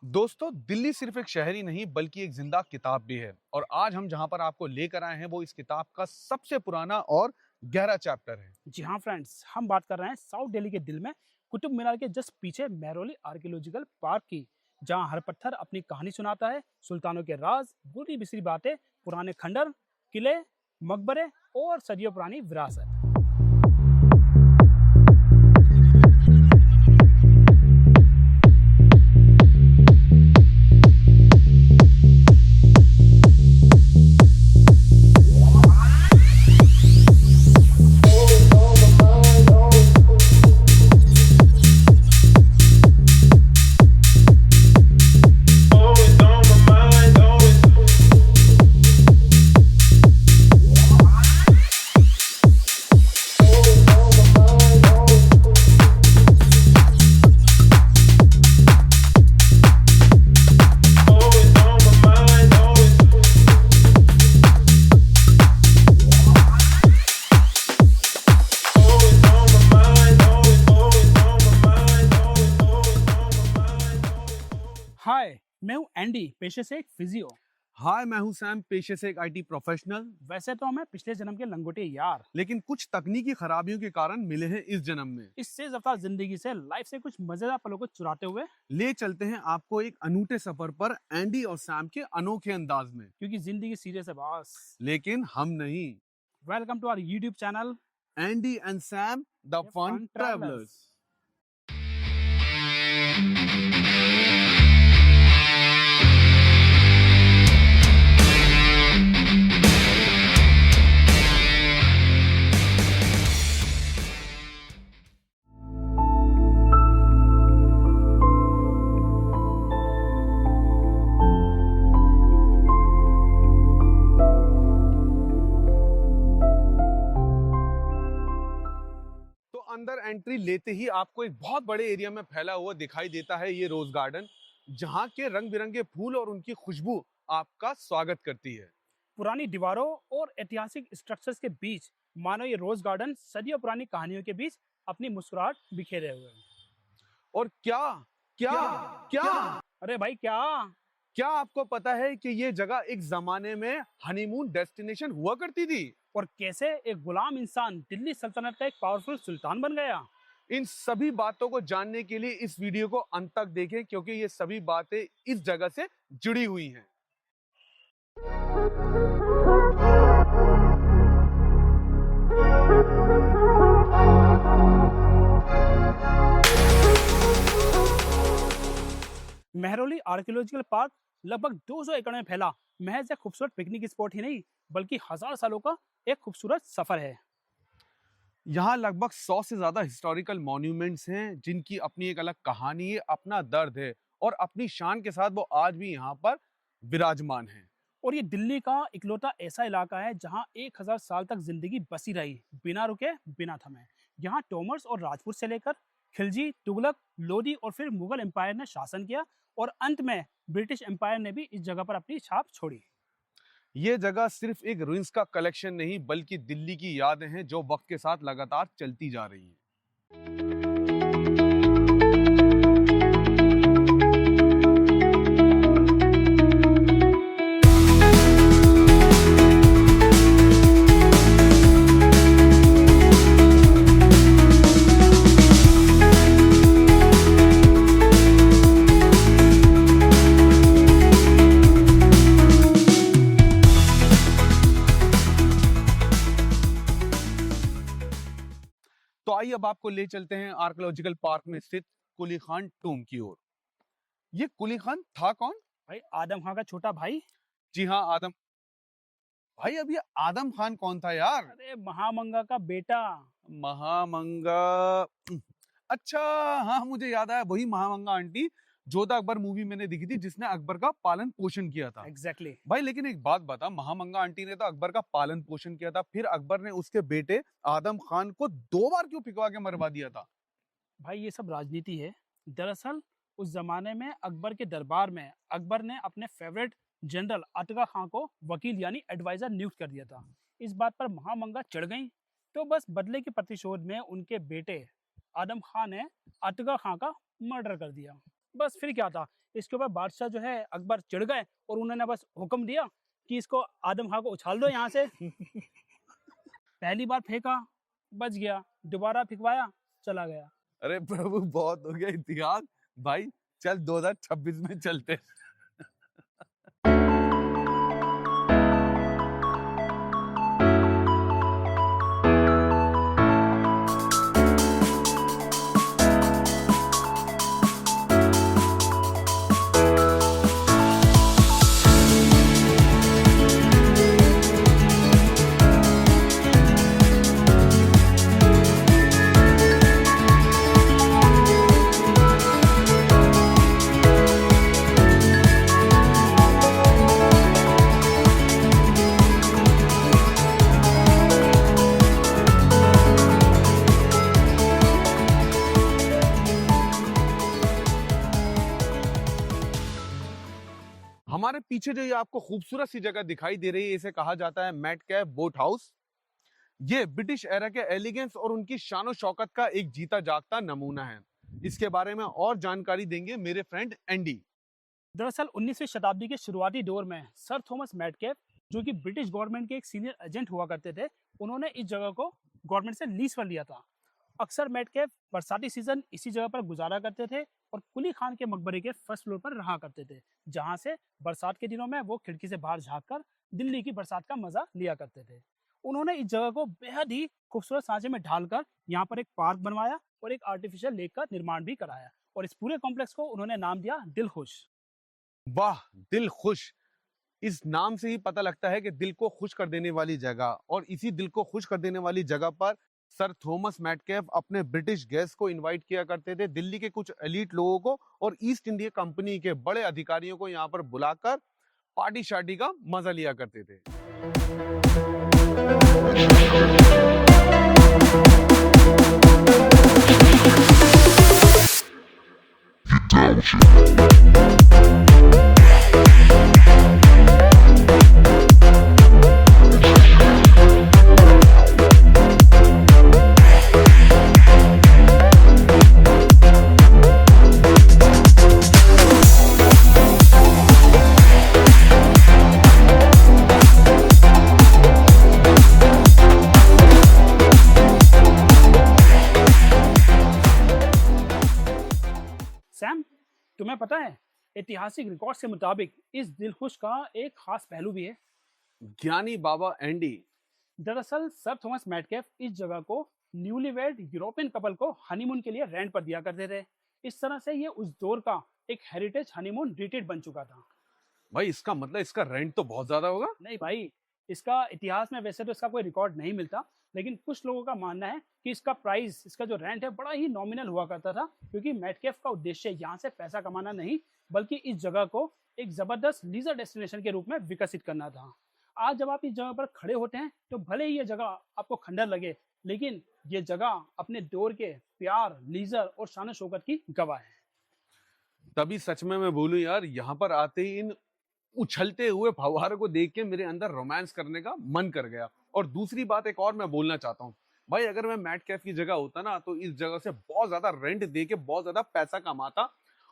दोस्तों, दिल्ली सिर्फ एक शहर ही नहीं बल्कि एक जिंदा किताब भी है। और आज हम जहां पर आपको लेकर आए हैं वो इस किताब का सबसे पुराना और गहरा चैप्टर है। जी हाँ फ्रेंड्स, हम बात कर रहे हैं साउथ दिल्ली के दिल में कुतुब मीनार के जस्ट पीछे मेहरौली आर्कियोलॉजिकल पार्क की, जहां हर पत्थर अपनी कहानी सुनाता है। सुल्तानों के राज, बुरी बिसरी बातें, पुराने खंडर, किले, मकबरे और सदियों पुरानी विरासत। हाय, मैं हूँ एंडी, पेशे से एक फिजियो। हाय, मैं हूं सैम, पेशे से एक आईटी प्रोफेशनल। वैसे तो हमें पिछले जन्म के लंगोटे यार। लेकिन कुछ तकनीकी खराबियों के कारण मिले हैं इस जन्म में। इस तेज रफ्तार जिंदगी से लाइफ से कुछ मजेदार पलों को चुराते हुए, ले चलते हैं आपको एक अनूठे सफर पर एंडी और सैम के अनोखे अंदाज में। क्योंकि जिंदगी सीरियस है बॉस। लेकिन हम नहीं। Welcome to our YouTube channel Andy and Sam, the fun travellers. तो अंदर एंट्री लेते ही आपको एक बहुत बड़े एरिया में फैला हुआ दिखाई देता है ये रोज गार्डन, जहाँ के रंग बिरंगे फूल और उनकी खुशबू आपका स्वागत करती है। पुरानी दीवारों और ऐतिहासिक स्ट्रक्चर्स के बीच मानो ये रोज गार्डन सदियों पुरानी कहानियों के बीच अपनी मुस्कुराहट बिखेरे हुए हैं। और क्या क्या क्या अरे भाई क्या! क्या आपको पता है कि ये जगह एक जमाने में हनीमून डेस्टिनेशन हुआ करती थी? और कैसे एक गुलाम इंसान दिल्ली सल्तनत का एक पावरफुल सुल्तान बन गया। इन सभी बातों को जानने के लिए इस वीडियो को अंत तक देखें, क्योंकि ये सभी बातें इस जगह से जुड़ी हुई हैं। मेहरौली आर्कियोलॉजिकल पार्क लगभग 200 एकड़ में फैला महज एक खूबसूरत पिकनिक स्पॉट ही नहीं, बल्कि हजार सालों का एक खूबसूरत सफर है। यहाँ लगभग 100 से ज्यादा हिस्टोरिकल मॉन्यूमेंट्स हैं, जिनकी अपनी एक अलग कहानी है, अपना दर्द है और अपनी शान के साथ वो आज भी यहाँ पर विराजमान है। और ये दिल्ली का इकलौता ऐसा इलाका है जहाँ 1000 साल तक जिंदगी बसी रही, बिना रुके बिना थमे। यहाँ टॉमर्स और राजपूत से लेकर खिलजी, तुगलक, लोधी और फिर मुगल एम्पायर ने शासन किया, और अंत में ब्रिटिश एम्पायर ने भी इस जगह पर अपनी छाप छोड़ी। ये जगह सिर्फ एक रुइंस का कलेक्शन नहीं बल्कि दिल्ली की यादें हैं जो वक्त के साथ लगातार चलती जा रही हैं। तो आइए अब आपको ले चलते हैं आर्कियोलॉजिकल पार्क में स्थित कुली खान टूम की ओर। ये कुली खान था कौन? भाई आदम खां का छोटा भाई। जी हाँ, आदम। भाई, अब ये आदम खान कौन था यार? अरे महामंगा का बेटा। महामंगा। अच्छा, हाँ मुझे याद आया, वही महामंगा आंटी जोधा अकबर मूवी मैंने देखी थी, जिसने अकबर का पालन पोषण किया था। एग्जैक्टली। भाई लेकिन एक बात बता, महामंगा आंटी ने तो अकबर का पालन पोषण किया था, फिर अकबर ने उसके बेटे आदम खान को 2 बार क्यों पिघवा के मरवा दिया था? भाई ये सब राजनीति है। दरअसल उस जमाने में अकबर के दरबार में अकबर ने अपने फेवरेट जनरल अतगा खां को वकील यानी एडवाइजर नियुक्त कर दिया था। इस बात पर महामंगा चढ़ गई, तो बस बदले के प्रतिशोध में उनके बेटे आदम खान ने अतगा खां का मर्डर कर दिया। बस फिर क्या था, इसके ऊपर बादशाह जो है अकबर चिढ़ गए और उन्होंने बस हुक्म दिया कि इसको आदम खां को उछाल दो यहाँ से। पहली बार फेंका, बच गया, दोबारा फेंकवाया, चला गया। अरे प्रभु, बहुत हो गया इतिहास भाई, चल 2026 में चलते हैं। हमारे पीछे जो ये आपको खूबसूरत सी जगह दिखाई दे रही है, इसे कहा जाता है मेटकैफ बोट हाउस। ये ब्रिटिश एरा के एलिगेंस और उनकी शान शौकत का एक जीता जागता नमूना है। इसके बारे में और जानकारी देंगे मेरे फ्रेंड एंडी। दरअसल 19वीं शताब्दी के शुरुआती दौर में सर थॉमस मेटकेफ, जो कि ब्रिटिश गवर्नमेंट के एक सीनियर एजेंट हुआ करते थे, उन्होंने इस जगह को गवर्नमेंट से लीज पर लिया था। अक्सर मेटकेफ बरसाती सीजन इसी जगह पर गुजारा करते थे और कुली खान के मकबरे के फर्स्ट फ्लोर पर रहा करते थे, जहां से बरसात के दिनों में वो खिड़की से बाहर झांककर दिल्ली की बरसात का मजा लिया करते थे। उन्होंने इस जगह को बेहद ही खूबसूरत सांचे में ढालकर यहाँ पर एक पार्क बनवाया और एक आर्टिफिशियल लेक का निर्माण भी कराया, और इस पूरे कॉम्प्लेक्स को उन्होंने नाम दिया दिल खुश। वाह, दिल खुश, इस नाम से ही पता लगता है कि दिल को खुश कर देने वाली जगह। और इसी दिल को खुश कर देने वाली जगह पर सर थॉमस मेटकेफ अपने ब्रिटिश गेस्ट को इनवाइट किया करते थे, दिल्ली के कुछ एलीट लोगों को और ईस्ट इंडिया कंपनी के बड़े अधिकारियों को यहाँ पर बुलाकर पार्टी शार्टी का मजा लिया करते थे। सैम, तुम्हें पता है ऐतिहासिक रिकॉर्ड के मुताबिक इस दिलखुश का एक खास पहलू भी है। ज्ञानी बाबा एंडी, दरअसल सर थॉमस मेटकेफ इस जगह को न्यूलीवेड यूरोपियन कपल को हनीमून के लिए रेंट पर दिया करते थे। इस तरह से ये उस दौर का एक हेरिटेज हनीमून रिट्रीट बन चुका था। भाई इसका मतलब इसका रेंट तो बहुत ज्यादा होगा। नहीं भाई, इसका इतिहास में वैसे तो इसका कोई रिकॉर्ड नहीं मिलता, लेकिन कुछ लोगों का मानना है कि इसका प्राइस, इसका जो रेंट है, बड़ा ही नॉमिनल हुआ करता था, क्योंकि मेटकेफ का उद्देश्य यहाँ से पैसा कमाना नहीं, बल्कि इस जगह को एक जबरदस्त लीजर डेस्टिनेशन के रूप में विकसित करना था। आज जब आप इस जगह पर खड़े होते हैं तो भले ही ये जगह आपको खंडर लगे, लेकिन ये जगह अपने दौर के प्यार, लीजर और शान शौकत की गवाह है। तभी सच में मैं बोलूं यार, यहाँ पर आते ही इन उछलते हुए फव्वारों को देख के मेरे अंदर रोमांस करने का मन कर गया। और दूसरी बात एक और मैं बोलना चाहता हूँ भाई, अगर मैं मेटकेफ की जगह होता ना तो इस जगह से बहुत ज्यादा रेंट दे के बहुत ज्यादा पैसा कमाता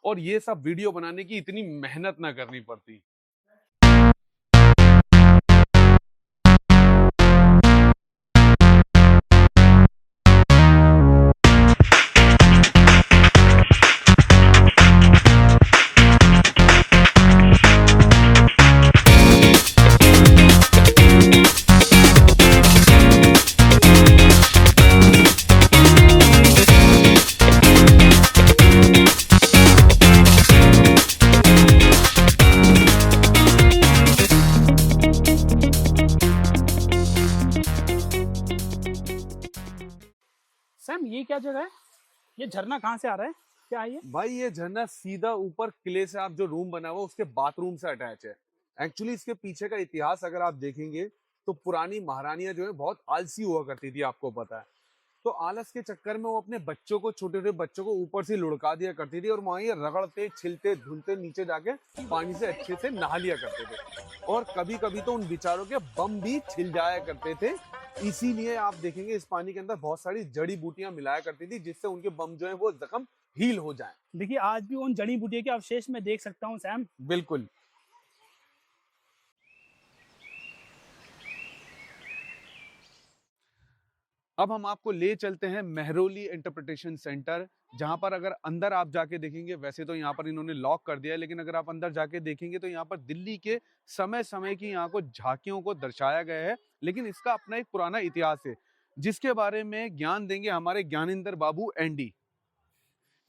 और ये सब वीडियो बनाने की इतनी मेहनत ना करनी पड़ती। सैम, ये क्या जगह है? ये झरना कहाँ से आ रहा है? क्या है ये? भाई ये झरना सीधा ऊपर किले से, आप जो रूम बना हुआ उसके बाथरूम से अटैच है। एक्चुअली इसके पीछे का इतिहास अगर आप देखेंगे तो पुरानी महारानियां जो है बहुत आलसी हुआ करती थी, आपको पता है। तो आलस के चक्कर में वो अपने बच्चों को, छोटे छोटे बच्चों को ऊपर से लुढ़का दिया करती थी और वहीं रगड़ते, छिलते, धुलते नीचे जाके पानी से अच्छे से नहा लिया करते थे। और कभी कभी तो उन बेचारों के बम भी छिल जाया करते थे। इसीलिए आप देखेंगे इस पानी के अंदर बहुत सारी जड़ी बूटियां मिलाया करती थी, जिससे उनके बम जो है वो जख्म हील हो जाएं। देखिए आज भी उन जड़ी बूटियों के अवशेष मैं देख सकता हूँ सैम। बिल्कुल। अब हम आपको ले चलते हैं मेहरौली इंटरप्रिटेशन सेंटर, जहां पर अगर अंदर आप जाके देखेंगे, वैसे तो यहाँ पर इन्होंने लॉक कर दिया है, लेकिन अगर आप अंदर जाके देखेंगे तो यहाँ पर दिल्ली के समय समय की यहाँ को झांकियों को दर्शाया गया है। लेकिन इसका अपना एक पुराना इतिहास है, जिसके बारे में ज्ञान देंगे हमारे ज्ञानेंद्र बाबू एनडी।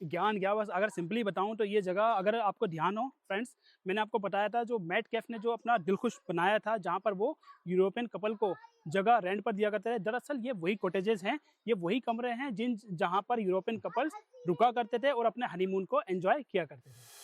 ज्ञान क्या, बस अगर सिंपली बताऊं तो ये जगह अगर आपको ध्यान हो फ्रेंड्स, मैंने आपको बताया था जो मैट कैफ ने जो अपना दिलखुश बनाया था जहां पर वो यूरोपियन कपल को जगह रेंट पर दिया करते थे। दरअसल ये वही कॉटेजेस हैं, ये वही कमरे हैं जहां पर यूरोपियन कपल्स रुका करते थे और अपने हनीमून को एंजॉय किया करते थे।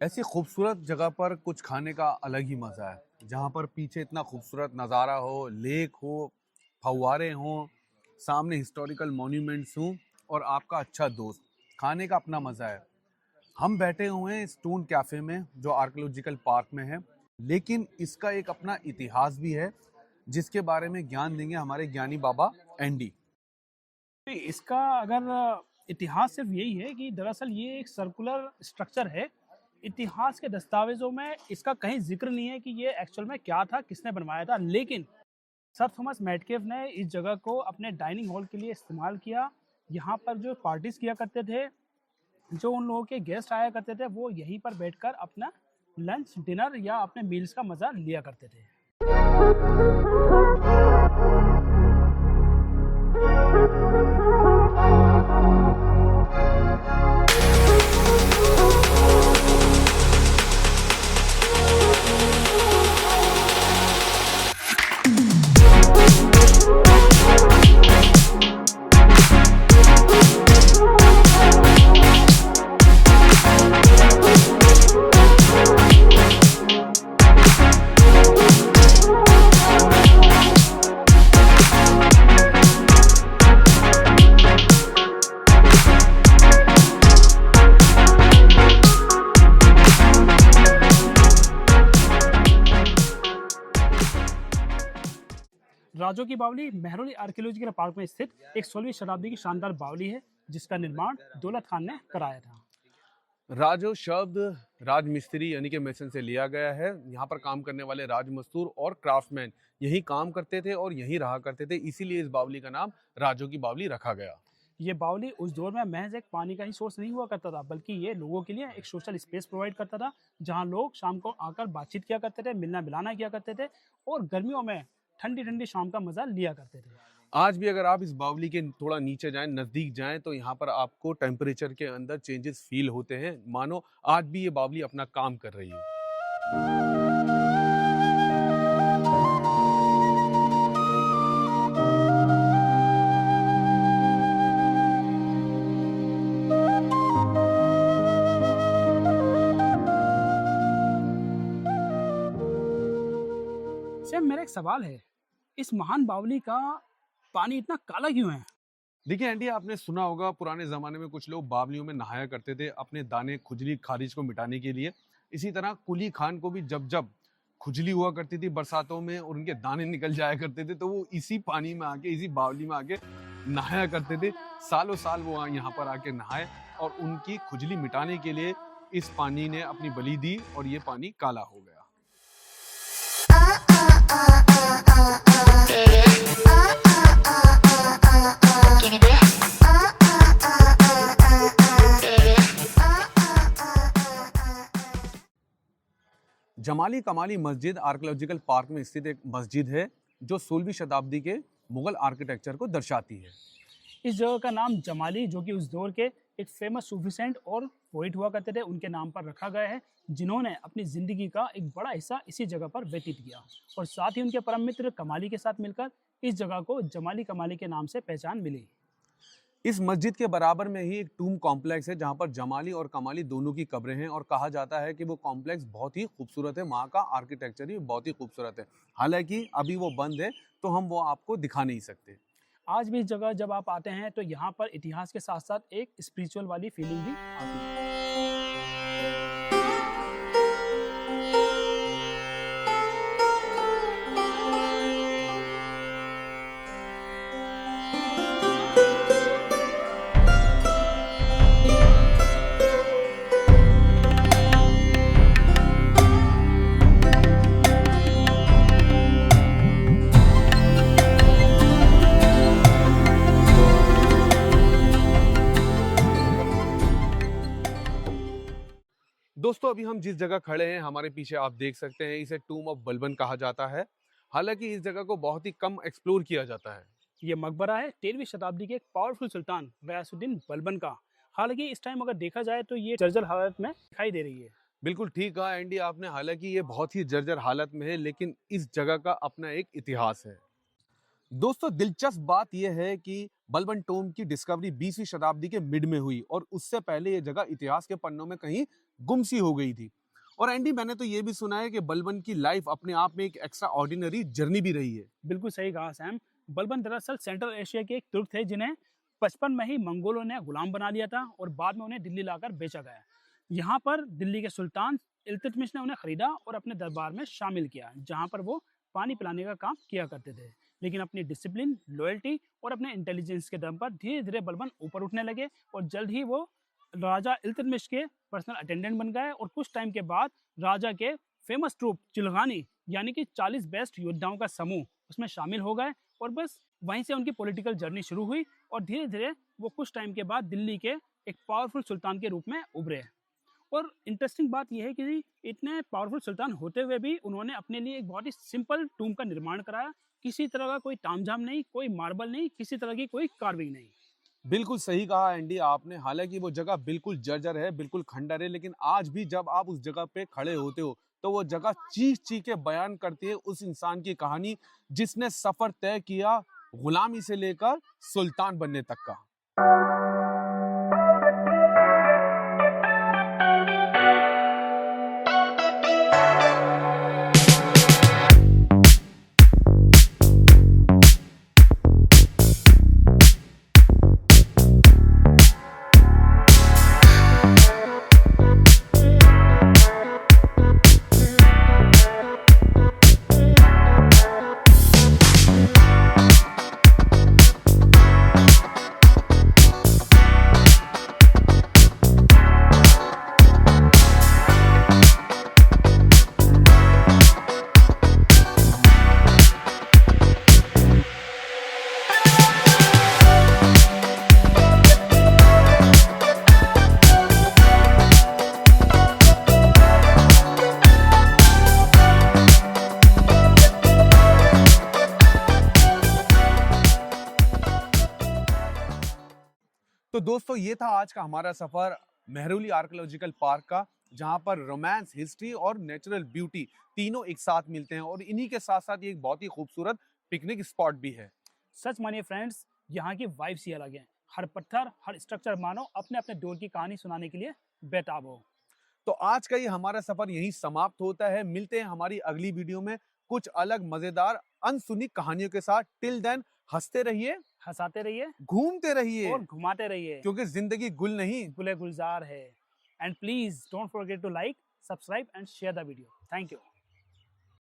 ऐसी खूबसूरत जगह पर कुछ खाने का अलग ही मजा है, जहाँ पर पीछे इतना खूबसूरत नज़ारा हो, लेक हो, फव्वारे हों, सामने हिस्टोरिकल मॉन्यूमेंट्स हों और आपका अच्छा दोस्त। खाने का अपना मजा है। हम बैठे हुए हैं स्टोन कैफे में जो आर्कियोलॉजिकल पार्क में है, लेकिन इसका एक अपना इतिहास भी है, जिसके बारे में ज्ञान देंगे हमारे ज्ञानी बाबा एनडी। इसका अगर इतिहास सिर्फ यही है कि दरअसल ये एक सर्कुलर स्ट्रक्चर है। इतिहास के दस्तावेजों में इसका कहीं जिक्र नहीं है कि ये एक्चुअल में क्या था, किसने बनवाया था, लेकिन सर थॉमस मेटकेफ ने इस जगह को अपने डाइनिंग हॉल के लिए इस्तेमाल किया। यहाँ पर जो पार्टीज किया करते थे, जो उन लोगों के गेस्ट आया करते थे, वो यहीं पर बैठकर अपना लंच, डिनर या अपने मील्स का मजा लिया करते थे। राजो की बावली मेहरौली आर्कियोलॉजिकल पार्क में स्थित एक 16वीं शताब्दी की शानदार बावली है, जिसका निर्माण दौलत खान ने कराया था। राजो शब्द राजमिस्त्री यानी कि मेसन से लिया गया है। यहाँ पर काम करने वाले राजमजदूर और क्राफ्टमैन यही काम करते थे और यहीं रहा करते थे, इसीलिए इस बावली का नाम राजो की बावली रखा गया। ये बावली उस दौर में महज एक पानी का ही सोर्स नहीं हुआ करता था, बल्कि ये लोगों के लिए एक सोशल स्पेस प्रोवाइड करता था, जहाँ लोग शाम को आकर बातचीत किया करते थे, मिलना मिलाना किया करते थे और गर्मियों में ठंडी ठंडी शाम का मजा लिया करते थे। आज भी अगर आप इस बावली के थोड़ा नीचे जाएं, नजदीक जाएं, तो यहाँ पर आपको टेम्परेचर के अंदर चेंजेस फील होते हैं, मानो आज भी ये बावली अपना काम कर रही है। सैम, मेरा एक सवाल है, इस महान बावली का पानी इतना काला क्यों है? देखिए एंडी, आपने सुना होगा पुराने ज़माने में कुछ लोग बावलियों में नहाया करते थे अपने दाने खुजली खारिज को मिटाने के लिए। इसी तरह कुली खान को भी जब जब खुजली हुआ करती थी बरसातों में और उनके दाने निकल जाया करते थे, तो वो इसी पानी में आके, इसी बावली में आके नहाया करते थे। सालों साल वो यहाँ पर आके नहाए और उनकी खुजली मिटाने के लिए इस पानी ने अपनी बलि दी और ये पानी काला हो गया। जमाली कमाली मस्जिद आर्कियोलॉजिकल पार्क में स्थित एक मस्जिद है जो 16वीं शताब्दी के मुगल आर्किटेक्चर को दर्शाती है। इस जगह का नाम जमाली, जो कि उस दौर के एक फेमस सूफी सेंट और पुरोहित हुआ करते थे, उनके नाम पर रखा गया है, जिन्होंने अपनी ज़िंदगी का एक बड़ा हिस्सा इसी जगह पर व्यतीत किया। और साथ ही उनके परम मित्र कमाली के साथ मिलकर इस जगह को जमाली कमाली के नाम से पहचान मिली। इस मस्जिद के बराबर में ही एक टूम कॉम्प्लेक्स है जहां पर जमाली और कमाली दोनों की कब्रें हैं और कहा जाता है कि वो कॉम्प्लेक्स बहुत ही खूबसूरत है, वहां का आर्किटेक्चर भी बहुत ही खूबसूरत है। हालांकि अभी वो बंद है तो हम वो आपको दिखा नहीं सकते। आज भी इस जगह जब आप आते हैं तो यहाँ पर इतिहास के साथ साथ एक स्पिरिचुअल वाली फीलिंग भी आती है। दोस्तों अभी हम जिस जगह खड़े हैं हमारे पीछे आप देख सकते हैं, इसे टूम ऑफ बलबन कहा जाता है। हालांकि इस जगह को बहुत ही कम एक्सप्लोर किया जाता है। ये मकबरा है 13वीं शताब्दी के एक पावरफुल सुल्तान गयासुद्दीन बलबन का। हालांकि इस टाइम अगर देखा जाए तो ये जर्जर हालत में दिखाई दे रही है। बिल्कुल ठीक कहा एंडी आपने, हालांकि ये बहुत ही जर्जर हालत में है, लेकिन इस जगह का अपना एक इतिहास है। दोस्तों दिलचस्प बात यह है कि बलबन टोम की डिस्कवरी 20वीं शताब्दी के मिड में हुई और उससे पहले यह जगह इतिहास के पन्नों में कहीं गुमसी हो गई थी। और एंडी मैंने तो ये भी सुना है कि बलबन की लाइफ अपने आप में एक एक्स्ट्रा ऑर्डिनरी जर्नी भी रही है। बिल्कुल सही कहा सैम। बलबन दरअसल सेंट्रल एशिया के एक तुर्क थे जिन्हें 55 में ही मंगोलों ने गुलाम बना लिया था और बाद में उन्हें दिल्ली लाकर बेचा गया। यहाँ पर दिल्ली के सुल्तान इल्तुतमिश ने उन्हें खरीदा और अपने दरबार में शामिल किया, जहाँ पर वो पानी पिलाने का काम किया करते थे। लेकिन अपनी डिसिप्लिन, लॉयल्टी और अपने इंटेलिजेंस के दम पर धीरे धीरे बलबन ऊपर उठने लगे और जल्द ही वो राजा इल्तुतमिश के पर्सनल अटेंडेंट बन गए और कुछ टाइम के बाद राजा के फेमस ट्रूप चिलगानी यानी कि 40 बेस्ट योद्धाओं का समूह उसमें शामिल हो गए और बस वहीं से उनकी पॉलिटिकल जर्नी शुरू हुई और धीरे धीरे वो कुछ टाइम के बाद दिल्ली के एक पावरफुल सुल्तान के रूप में उभरे। और इंटरेस्टिंग बात यह है कि इतने पावरफुल सुल्तान होते हुए भी उन्होंने अपने लिए एक बहुत ही सिंपल टूम का निर्माण कराया। किसी तरह का कोई तामझाम नहीं, कोई मार्बल नहीं, किसी तरह की कोई कार्विंग नहीं। बिल्कुल सही कहा एंडी आपने, हालांकि वो जगह बिल्कुल जर्जर है, बिल्कुल खंडर है, लेकिन आज भी जब आप उस जगह पे खड़े होते हो तो वो जगह चीख चीख के बयान करती है उस इंसान की कहानी जिसने सफर तय किया गुलामी से लेकर सुल्तान बनने तक का। तो दोस्तों ये था आज का हमारा सफर मेहरौली आर्कियोलॉजिकल पार्क का, जहां पर रोमांस, हिस्ट्री और नेचुरल ब्यूटी तीनों एक साथ मिलते हैं और इन्हीं के साथ साथ ये एक बहुत ही खूबसूरत पिकनिक स्पॉट भी है। सच मानिए फ्रेंड्स, यहाँ की वाइब्स ही अलग है। हर पत्थर, हर स्ट्रक्चर मानो अपने अपने दौर की कहानी सुनाने के लिए बेताब हो। तो आज का ये हमारा सफर यहीं समाप्त होता है। मिलते हैं हमारी अगली वीडियो में कुछ अलग मजेदार अनसुनी कहानियों के साथ। टिल देन हंसते रहिए, हंसाते रहिए घूमते रहिए और घुमाते रहिए, क्योंकि जिंदगी गुल नहीं गुले गुलजार है। And please don't forget to like, subscribe and share the video. Thank you.